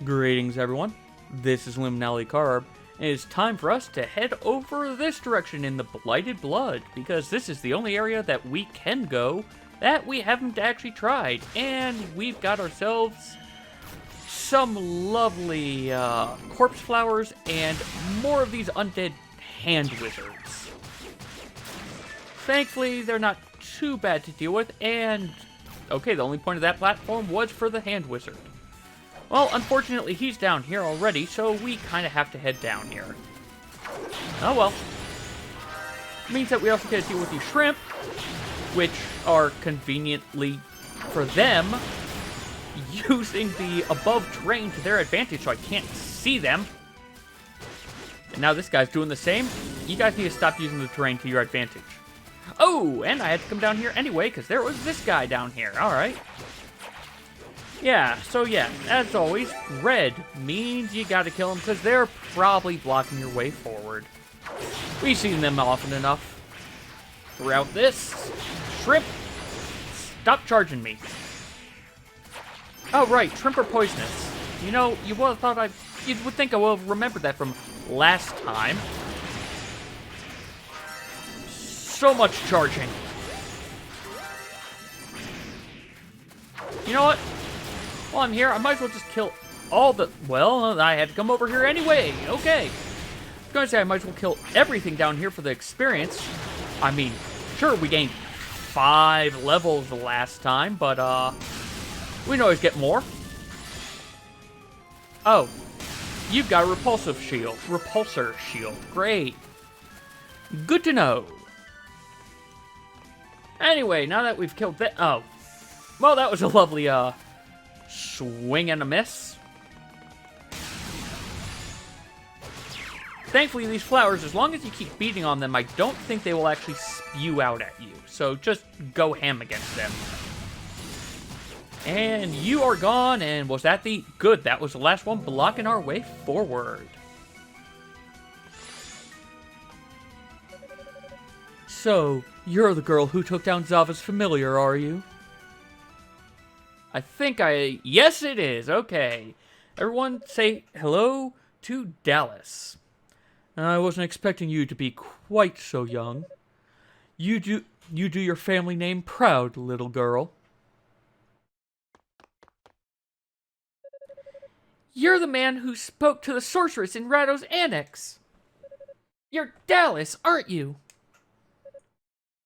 Greetings, everyone. This is Liminality Carb, and it's time for us to head over this direction in the Blighted Blood, because this is the only area that we can go that we haven't actually tried, and we've got ourselves some lovely corpse flowers and more of these undead hand wizards. Thankfully, they're not too bad to deal with, and okay, the only point of that platform was for the hand wizard. Well, unfortunately, he's down here already, so we kind of have to head down here. Oh well. Means that we also get to deal with these shrimp, which are conveniently, for them, using the above terrain to their advantage, so I can't see them. And now this guy's doing the same. You guys need to stop using the terrain to your advantage. Oh, and I had to come down here anyway, because there was this guy down here. Alright. Yeah, so yeah, as always, red means you gotta kill them, because they're probably blocking your way forward. We've seen them often enough throughout this. Shrimp, stop charging me. Oh, right, shrimp are poisonous. You know, you would have thought you would think I would have remembered that from last time. So much charging. You know what? While I'm here, I might as well just kill all the... Well, I had to come over here anyway. Okay. I was going to say I might as well kill everything down here for the experience. I mean, sure, we gained 5 levels the last time, but, we can always get more. Oh. You've got a repulsor shield. Great. Good to know. Anyway, now that we've killed that... Oh. Well, that was a lovely, swing and a miss. Thankfully, these flowers, as long as you keep beating on them, I don't think they will actually spew out at you. So just go ham against them. And you are gone, and was that the... Good, that was the last one blocking our way forward. So, you're the girl who took down Zava's familiar, are you? I think yes, it is. Okay. Everyone say hello to Dalles. I wasn't expecting you to be quite so young. You do your family name proud, little girl. You're the man who spoke to the sorceress in Rado's annex. You're Dalles, aren't you?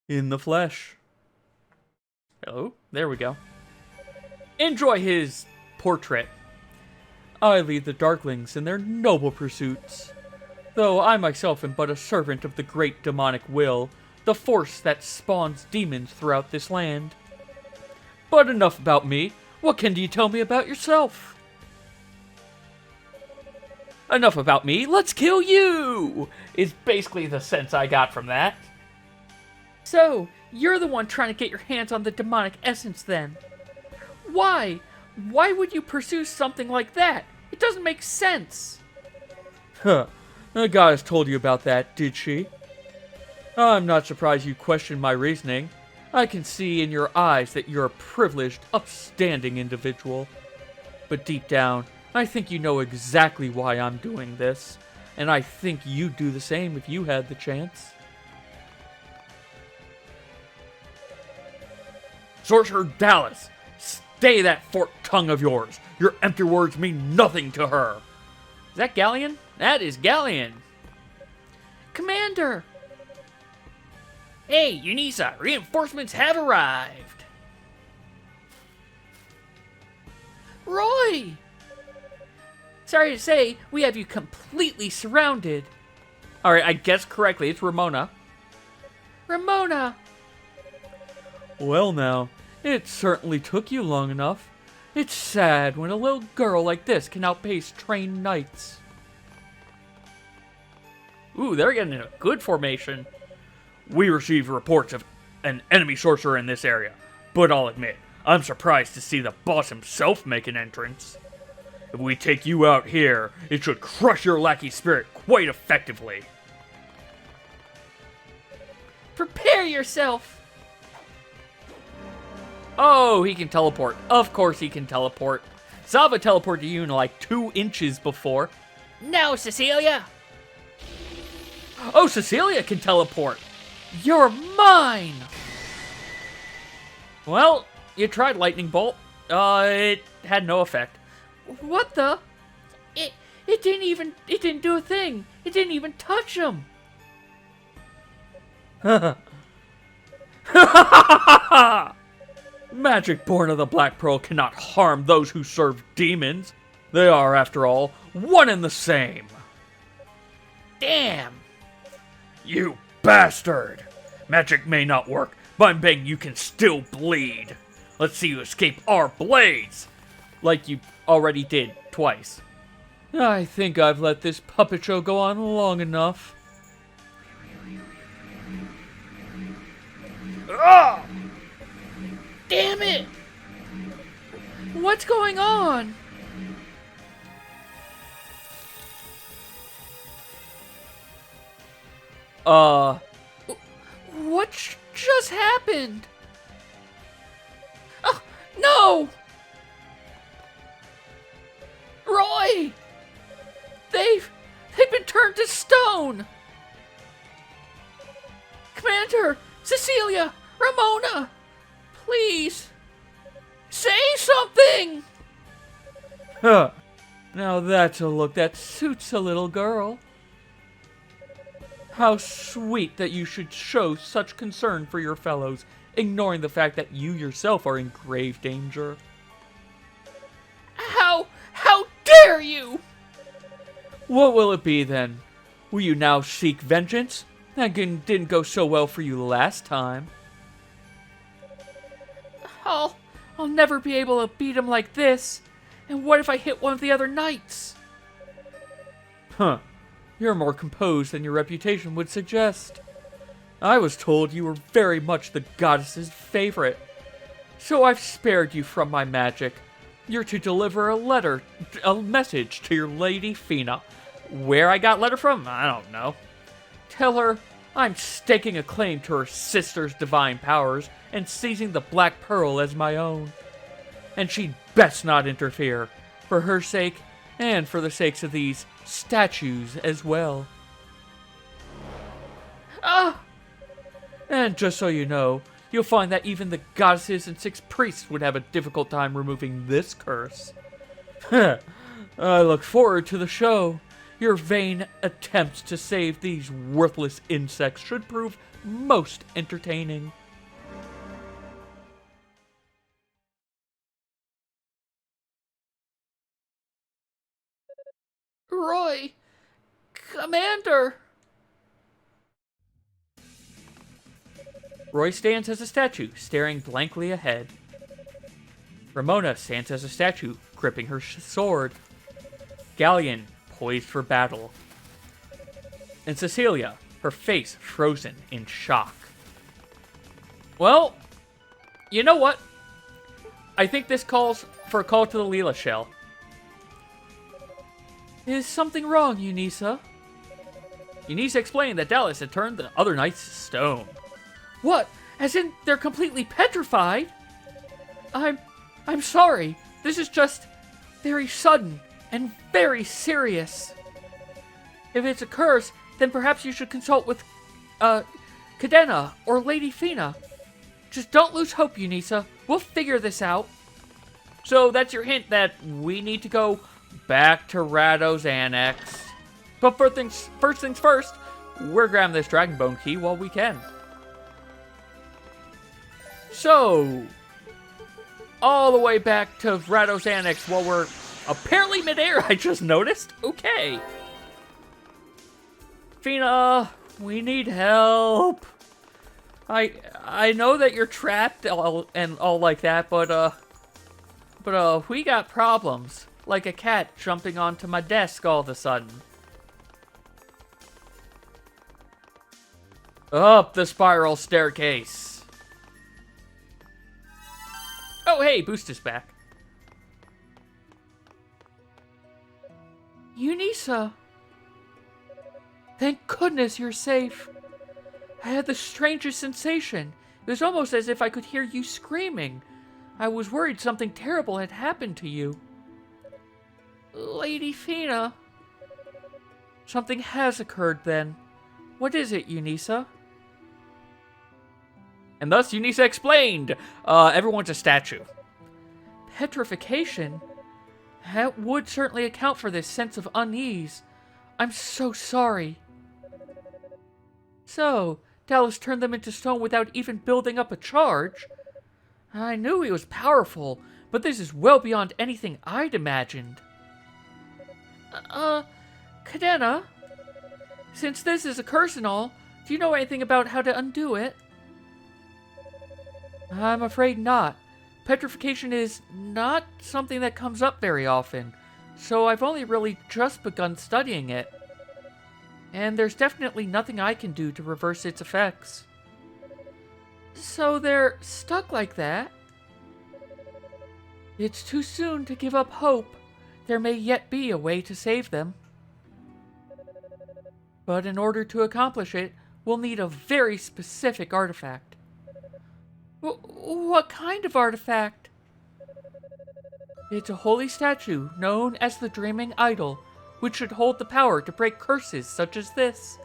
In the flesh. Oh, there we go. Enjoy his portrait. I lead the Darklings in their noble pursuits, though I myself am but a servant of the great demonic will, the force that spawns demons throughout this land. But enough about me. What can you tell me about yourself? Enough about me. Let's kill you! Is basically the sense I got from that. So, you're the one trying to get your hands on the demonic essence then. Why? Why would you pursue something like that? It doesn't make sense. Huh. The goddess told you about that, did she? I'm not surprised you questioned my reasoning. I can see in your eyes that you're a privileged, upstanding individual. But deep down, I think you know exactly why I'm doing this. And I think you'd do the same if you had the chance. Sorcerer Dalles! Stay that forked tongue of yours. Your empty words mean nothing to her. Is that Galleon? That is Galleon. Commander! Hey, Yunica, reinforcements have arrived. Roy! Sorry to say, we have you completely surrounded. Alright, I guessed correctly. It's Ramona. Ramona! Well now, it certainly took you long enough. It's sad when a little girl like this can outpace trained knights. Ooh, they're getting in a good formation. We received reports of an enemy sorcerer in this area, but I'll admit, I'm surprised to see the boss himself make an entrance. If we take you out here, it should crush your lackey spirit quite effectively. Prepare yourself! Oh, he can teleport. Of course he can teleport. Salva teleported you in like 2 inches before. Now, Cecilia! Oh, Cecilia can teleport! You're mine! Well, you tried Lightning Bolt. It had no effect. What the? It didn't do a thing. It didn't even touch him. Magic born of the Black Pearl cannot harm those who serve demons. They are, after all, one and the same. Damn. You bastard. Magic may not work, but I'm betting you can still bleed. Let's see you escape our blades. Like you already did twice. I think I've let this puppet show go on long enough. Ah! Damn it! What's going on? What just happened? Oh, no! Roy! They've been turned to stone! Commander! Cecilia! Ramona! Please! Say something! Huh. Now that's a look that suits a little girl. How sweet that you should show such concern for your fellows, ignoring the fact that you yourself are in grave danger. How dare you! What will it be then? Will you now seek vengeance? That didn't go so well for you last time. I'll never be able to beat him like this. And what if I hit one of the other knights? Huh. You're more composed than your reputation would suggest. I was told you were very much the goddess's favorite. So I've spared you from my magic. You're to deliver a message to your Lady Fina. Where I got letter from? I don't know. Tell her I'm staking a claim to her sister's divine powers and seizing the Black Pearl as my own. And she'd best not interfere, for her sake and for the sakes of these statues as well. Ah! And just so you know, you'll find that even the goddesses and 6 priests would have a difficult time removing this curse. I look forward to the show. Your vain attempts to save these worthless insects should prove most entertaining. Roy! Commander! Roy stands as a statue, staring blankly ahead. Ramona stands as a statue, gripping her sword. Galleon, poised for battle. And Cecilia, her face frozen in shock. Well, you know what? I think this calls for a call to the Leela shell. Is something wrong, Yunica? Yunica explained that Dalles had turned the other knights to stone. What? As in they're completely petrified? I'm sorry. This is just very sudden and very serious. If it's a curse, then perhaps you should consult with, Cadena or Lady Fina. Just don't lose hope, Yunica. We'll figure this out. So that's your hint that we need to go back to Rado's Annex. But first things first, we're grabbing this Dragon Bone key while we can. So, all the way back to Rado's Annex while we're apparently midair, I just noticed. Okay. Fina, we need help. I know that you're trapped and all like that, but we got problems. Like a cat jumping onto my desk all of a sudden. Up the spiral staircase. Oh, hey, Boost is back. Yunica. Thank goodness you're safe. I had the strangest sensation. It was almost as if I could hear you screaming. I was worried something terrible had happened to you. Lady Fina. Something has occurred then. What is it, Yunica? And thus, Yunica explained. Everyone's a statue. Petrification? That would certainly account for this sense of unease. I'm so sorry. So, Dalles turned them into stone without even building up a charge? I knew he was powerful, but this is well beyond anything I'd imagined. Cadena? Since this is a curse and all, do you know anything about how to undo it? I'm afraid not. Petrification is not something that comes up very often, so I've only really just begun studying it. And there's definitely nothing I can do to reverse its effects. So they're stuck like that? It's too soon to give up hope. There may yet be a way to save them. But in order to accomplish it, we'll need a very specific artifact. What kind of artifact? It's a holy statue known as the Dreaming Idol, which should hold the power to break curses such as this.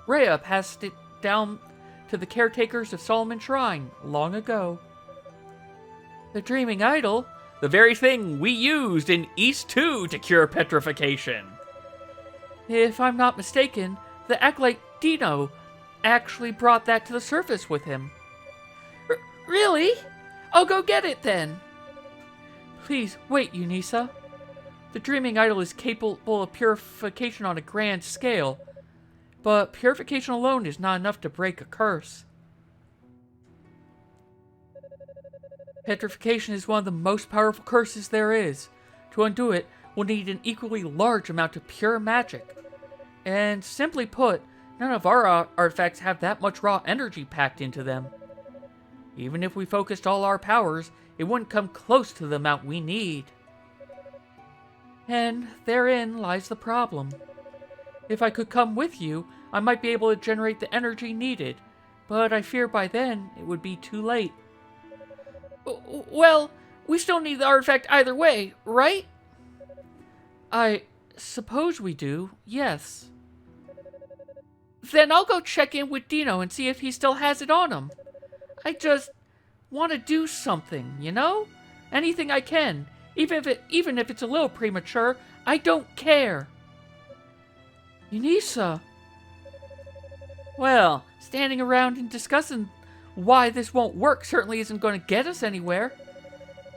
Rhea passed it down to the caretakers of Solomon Shrine long ago. The Dreaming Idol? The very thing we used in East 2 to cure petrification. If I'm not mistaken, the acolyte Dino actually brought that to the surface with him. Really? I'll go get it then. Please, wait, Yunica. The Dreaming Idol is capable of purification on a grand scale, but purification alone is not enough to break a curse. Petrification is one of the most powerful curses there is. To undo it, we'll need an equally large amount of pure magic. And simply put, none of our artifacts have that much raw energy packed into them. Even if we focused all our powers, it wouldn't come close to the amount we need. And therein lies the problem. If I could come with you, I might be able to generate the energy needed, but I fear by then it would be too late. Well, we still need the artifact either way, right? I suppose we do, yes. Then I'll go check in with Dino and see if he still has it on him. I just want to do something, you know? Anything I can. Even if it's a little premature, I don't care. Yunica. Well, standing around and discussing why this won't work certainly isn't going to get us anywhere.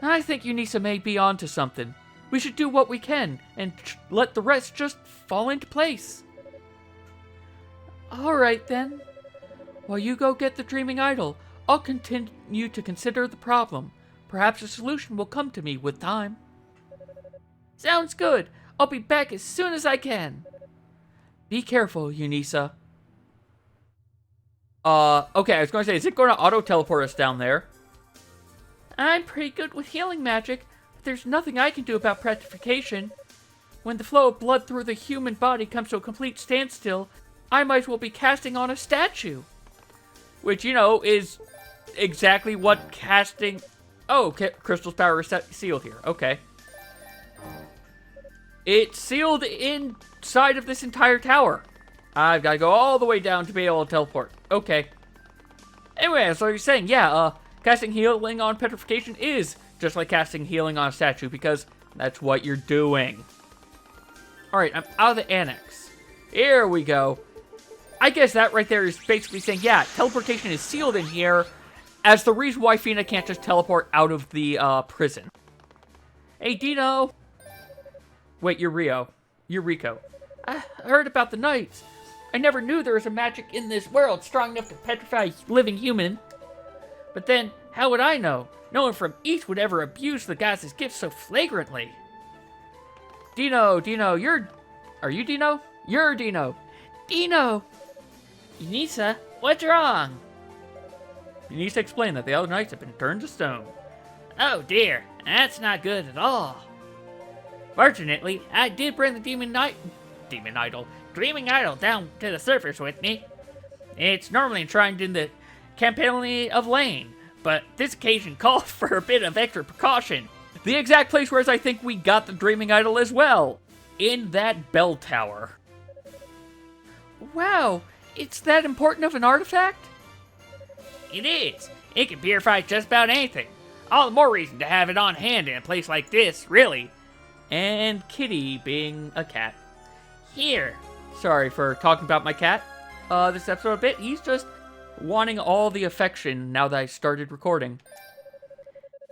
I think Yunica may be onto something. We should do what we can and let the rest just fall into place. Alright then. While you go get the Dreaming Idol, I'll continue to consider the problem. Perhaps a solution will come to me with time. Sounds good. I'll be back as soon as I can. Be careful, Yunica. Okay, I was going to say, is it going to auto-teleport us down there? I'm pretty good with healing magic, but there's nothing I can do about petrification. When the flow of blood through the human body comes to a complete standstill, I might as well be casting on a statue. Which, you know, is exactly what casting... Oh, okay, Crystal's power is sealed here. Okay. It's sealed inside of this entire tower. I've got to go all the way down to be able to teleport. Okay. Anyway, so you're saying, yeah, casting healing on petrification is just like casting healing on a statue, because that's what you're doing. Alright, I'm out of the annex. Here we go. I guess that right there is basically saying, yeah, teleportation is sealed in here as the reason why Fina can't just teleport out of the prison. Hey, Dino. Wait, you're Rio. You're Rico. I heard about the Knights. I never knew there was a magic in this world strong enough to petrify a living human. But then, how would I know? No one from East would ever abuse the goddess' gifts so flagrantly. Dino, you're... Are you Dino? You're Dino. Dino! Yunica, what's wrong? Yunica explained that the other knights have been turned to stone. Oh dear, that's not good at all. Fortunately, I did bring the Dreaming Idol down to the surface with me. It's normally enshrined in the Campanile of Lane, but this occasion calls for a bit of extra precaution. The exact place where I think we got the Dreaming Idol as well. In that bell tower. Wow, it's that important of an artifact? It is. It can purify just about anything. All the more reason to have it on hand in a place like this, really. And Kitty being a cat. Here. Sorry for talking about my cat this episode a bit. He's just wanting all the affection now that I started recording.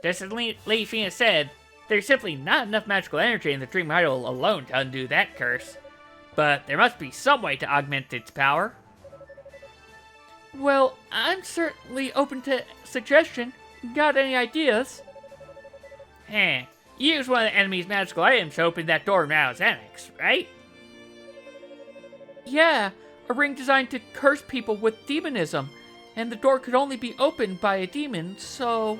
Just as Leafina said, there's simply not enough magical energy in the Dream Idol alone to undo that curse. But there must be some way to augment its power. Well, I'm certainly open to suggestion. Got any ideas? You use one of the enemy's magical items to open that door now, Xanax, right? Yeah, a ring designed to curse people with demonism, and the door could only be opened by a demon, so...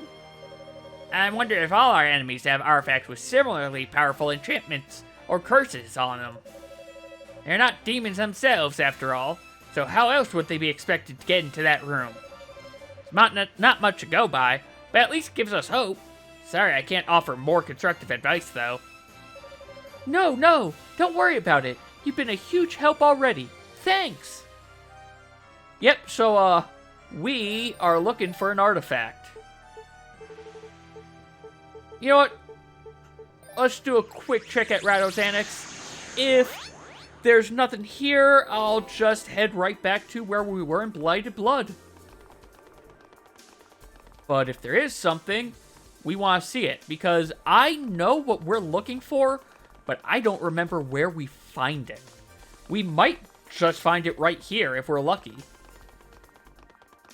I wonder if all our enemies have artifacts with similarly powerful enchantments or curses on them. They're not demons themselves, after all, so how else would they be expected to get into that room? It's not much to go by, but at least it gives us hope. Sorry, I can't offer more constructive advice, though. No, don't worry about it. You've been a huge help already. Thanks! Yep, so, we are looking for an artifact. You know what? Let's do a quick check at Xanax. If there's nothing here, I'll just head right back to where we were in Blighted Blood. But if there is something, we want to see it. Because I know what we're looking for, but I don't remember where we find it. We might just find it right here if we're lucky.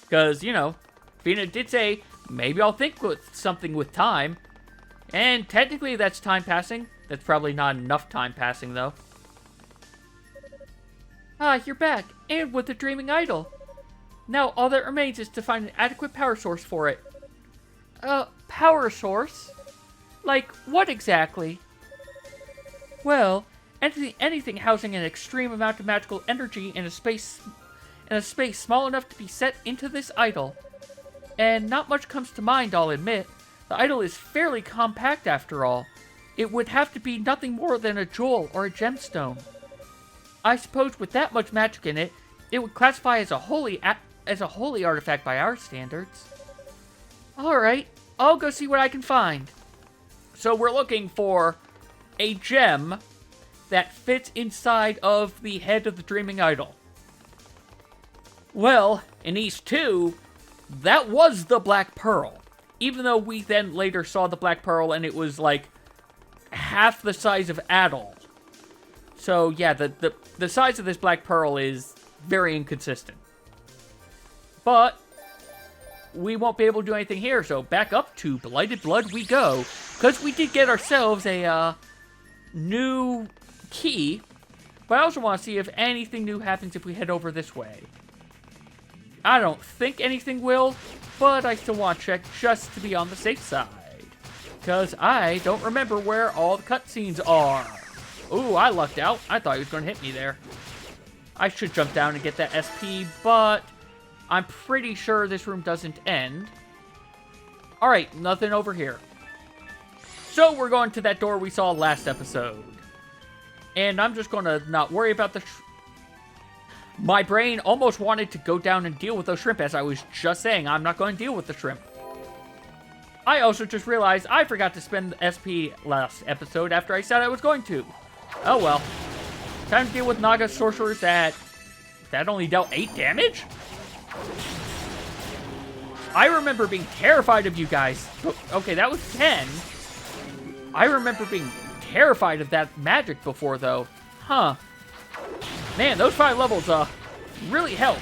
Because, you know, Fina did say, maybe I'll think with something with time. And technically that's time passing. That's probably not enough time passing, though. Ah, you're back. And with the Dreaming Idol. Now all that remains is to find an adequate power source for it. Power source? Like, what exactly? Well, anything housing an extreme amount of magical energy in a space small enough to be set into this idol. And not much comes to mind, I'll admit. The idol is fairly compact after all. It would have to be nothing more than a jewel or a gemstone. I suppose with that much magic in it, it would classify as a holy artifact by our standards. Alright, I'll go see what I can find. So we're looking for a gem that fits inside of the head of the Dreaming Idol. Well, in East 2, that was the Black Pearl. Even though we then later saw the Black Pearl and it was like half the size of Adol. So yeah, the size of this Black Pearl is very inconsistent. But we won't be able to do anything here, so back up to Blighted Blood we go. Because we did get ourselves a new key. But I also want to see if anything new happens if we head over this way. I don't think anything will, but I still want to check just to be on the safe side. Because I don't remember where all the cutscenes are. Ooh, I lucked out. I thought he was going to hit me there. I should jump down and get that SP, but I'm pretty sure this room doesn't end. Alright, nothing over here. So we're going to that door we saw last episode. And I'm just going to not worry about the... My brain almost wanted to go down and deal with those shrimp, as I was just saying. I'm not going to deal with the shrimp. I also just realized I forgot to spend the SP last episode after I said I was going to. Oh well. Time to deal with Naga sorcerers that only dealt 8 damage? I remember being terrified of you guys. Okay, that was 10. I remember being terrified of that magic before, though. Huh. Man, those 5 levels, really helped.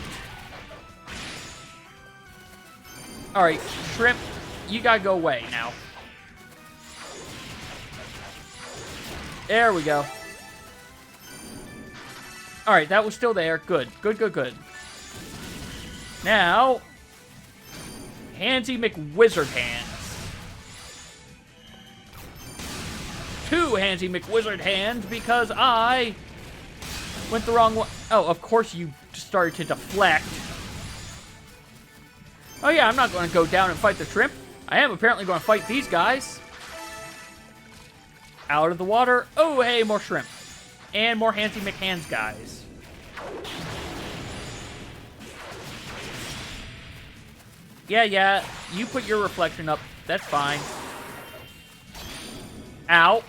Alright, shrimp, you gotta go away now. There we go. Alright, that was still there. Good. Good. Now, Handsy McWizard Hands. 2 Handsy McWizard Hands because I went the wrong way. Oh, of course you started to deflect. Oh yeah, I'm not going to go down and fight the shrimp. I am apparently going to fight these guys. Out of the water. Oh, hey, more shrimp. And more Handsy McHands guys. Yeah, you put your reflection up. That's fine. Ow.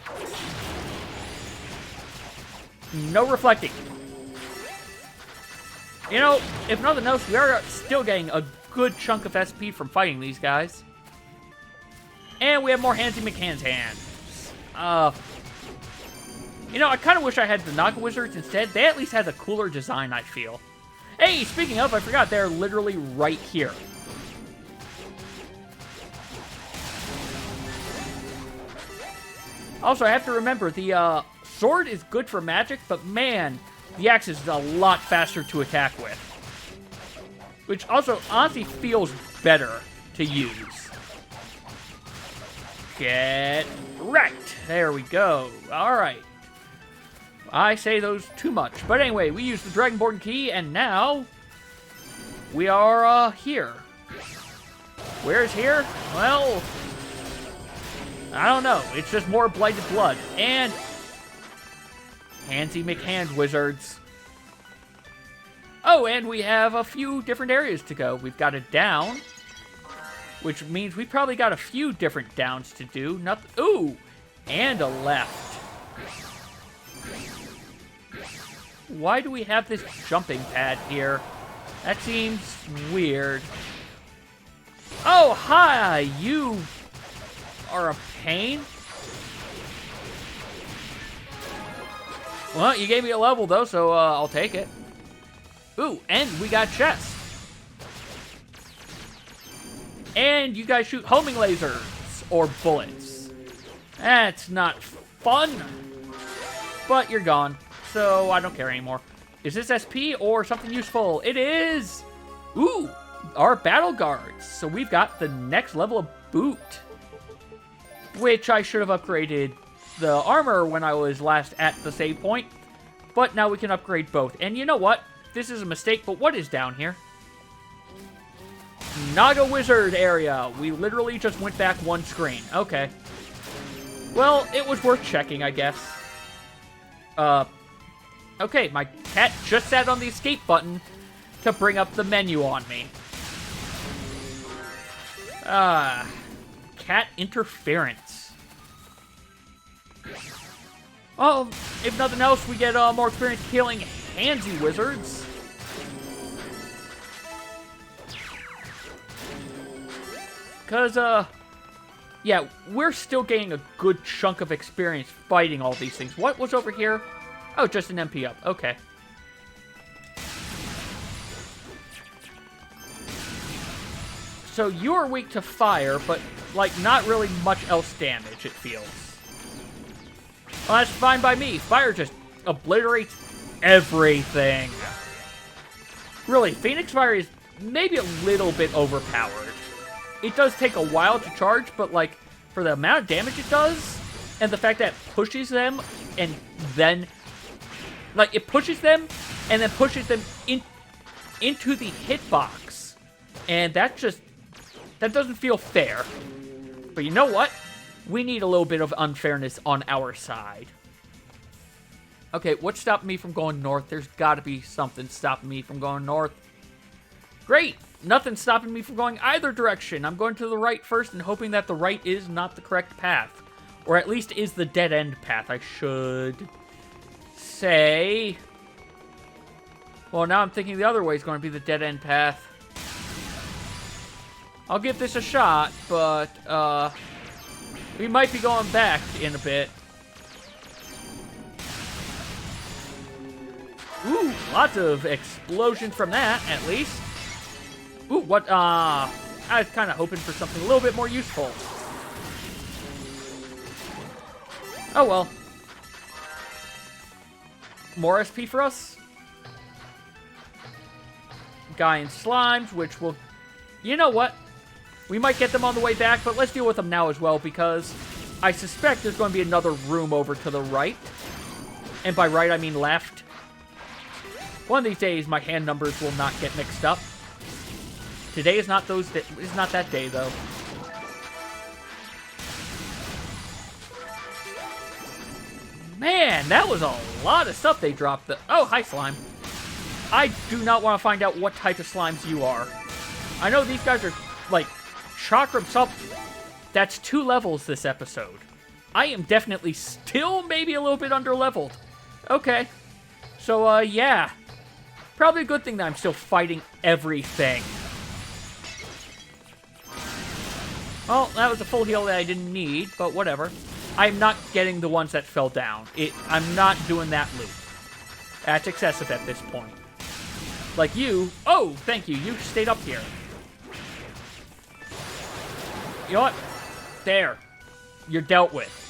No reflecting. You know, if nothing else, we are still getting a good chunk of SP from fighting these guys. And we have more Handsy McHands hands. You know, I kind of wish I had the Naga Wizards instead. They at least had a cooler design, I feel. Hey, speaking of, I forgot, they're literally right here. Also, I have to remember, the sword is good for magic, but man, the axe is a lot faster to attack with. Which also honestly feels better to use. Get wrecked. There we go. Alright. I say those too much. But anyway, we use the Dragonborn key, and now we are here. Where's here? Well, I don't know. It's just more Blighted Blood. And Handsy McHand Wizards. Oh, and we have a few different areas to go. We've got a down, which means we probably got a few different downs to do. Nothing. Ooh, and a left. Why do we have this jumping pad here? That seems weird. Oh, hi! You are a pain. Well, you gave me a level, though, so I'll take it. Ooh, and we got chests. And you guys shoot homing lasers or bullets. That's not fun. But you're gone, so I don't care anymore. Is this SP or something useful? It is! Ooh, our battle guards. So we've got the next level of boot. Which I should have upgraded the armor when I was last at the save point. But now we can upgrade both. And you know what? This is a mistake, but what is down here? Naga Wizard area. We literally just went back one screen. Okay. Well, it was worth checking, I guess. Okay, my cat just sat on the escape button to bring up the menu on me. Cat interference. Well, if nothing else, we get more experience killing Handsy Wizards. Because, yeah, we're still getting a good chunk of experience fighting all these things. What was over here? Oh, just an MP up. Okay. So you're weak to fire, but, like, not really much else damage, it feels. Well, that's fine by me. Fire just obliterates everything. Really, Phoenix Fire is maybe a little bit overpowered. It does take a while to charge, but, like, for the amount of damage it does, and the fact that it pushes them, and then, like, it pushes them, and then pushes them into the hitbox. And that doesn't feel fair. But you know what? We need a little bit of unfairness on our side. Okay, what's stopping me from going north? There's got to be something stopping me from going north. Great! Nothing's stopping me from going either direction. I'm going to the right first and hoping that the right is not the correct path. Or at least is the dead-end path, I should say. Well, now I'm thinking the other way is going to be the dead-end path. I'll give this a shot, but, we might be going back in a bit. Ooh, lots of explosions from that, at least. Ooh, what, I was kind of hoping for something a little bit more useful. Oh, well. More SP for us. Guy in slimes, which will... You know what? We might get them on the way back, but let's deal with them now as well, because I suspect there's going to be another room over to the right. And by right, I mean left. One of these days, my hand numbers will not get mixed up. Today is not that day, though. Man, that was a lot of stuff they dropped. Oh, hi, slime. I do not want to find out what type of slimes you are. I know these guys are, like, chakra something. That's 2 levels this episode. I am definitely still maybe a little bit under-leveled. Okay. So, yeah. Probably a good thing that I'm still fighting everything. Well, that was a full heal that I didn't need, but whatever. I'm not getting the ones that fell down. I'm not doing that loop. That's excessive at this point. Like you. Oh, thank you. You stayed up here. You know what? There. You're dealt with.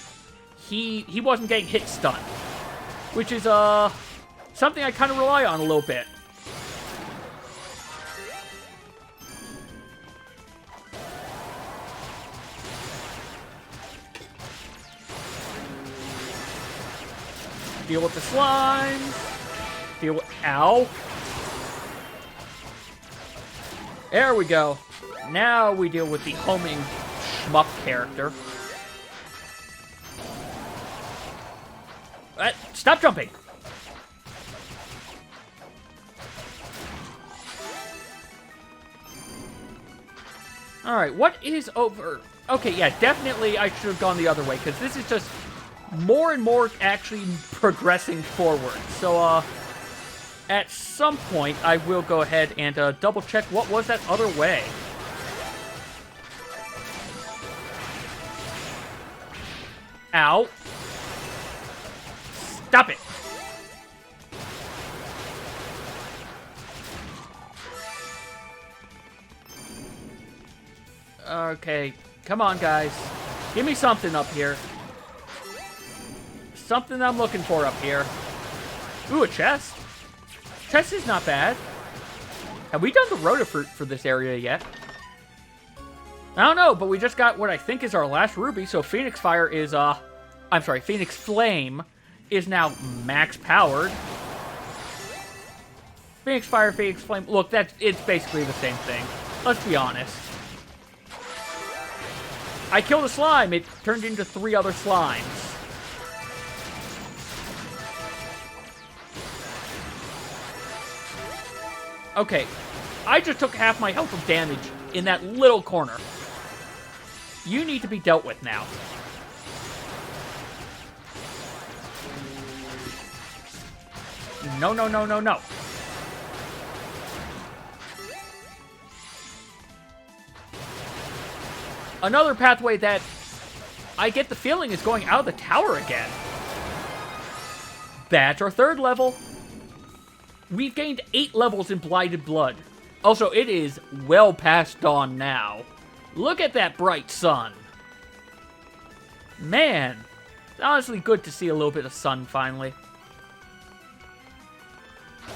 He wasn't getting hit stun. Which is, something I kind of rely on a little bit. Deal with the slimes. Deal with... Ow. There we go. Now we deal with the homing shmup character. Stop jumping! Alright, what is over... Okay, yeah, definitely I should have gone the other way, because this is just more and more actually progressing forward. So, at some point, I will go ahead and double check what was that other way. Ow. Stop it. Okay, come on, guys. Give me something up here. Something I'm looking for up here. Ooh, a chest. Chest is not bad. Have we done the Rotafruit for this area yet? I don't know, but we just got what I think is our last ruby, so Phoenix Fire is, I'm sorry, Phoenix Flame is now max powered. Phoenix Fire, Phoenix Flame, look, it's basically the same thing. Let's be honest. I killed a slime, it turned into 3 other slimes. Okay, I just took half my health of damage in that little corner. You need to be dealt with now. No, no, no, no, no. Another pathway that I get the feeling is going out of the tower again. That's our 3rd level. We've gained 8 levels in Blighted Blood. Also, it is well past dawn now. Look at that bright sun. Man, it's honestly good to see a little bit of sun finally.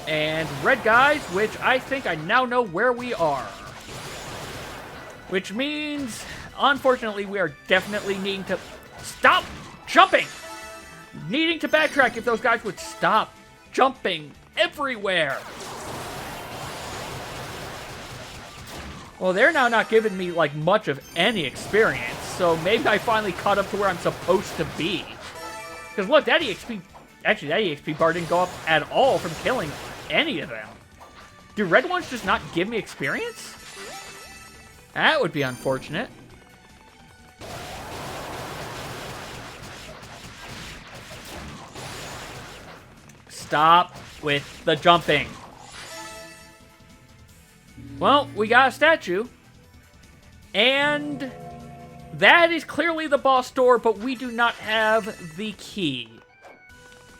And red guys, which I think I now know where we are. Which means, unfortunately, we are definitely needing to stop jumping. Needing to backtrack if those guys would stop jumping everywhere. Well, they're now not giving me, like, much of any experience, so maybe I finally caught up to where I'm supposed to be. Because, look, that EXP... Actually, that EXP bar didn't go up at all from killing any of them. Do red ones just not give me experience? That would be unfortunate. Stop with the jumping. Well, we got a statue. And that is clearly the boss door, but we do not have the key.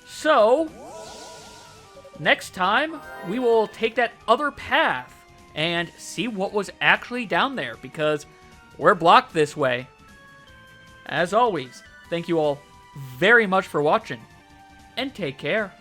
So, next time, we will take that other path and see what was actually down there, because we're blocked this way. As always, thank you all very much for watching, and take care.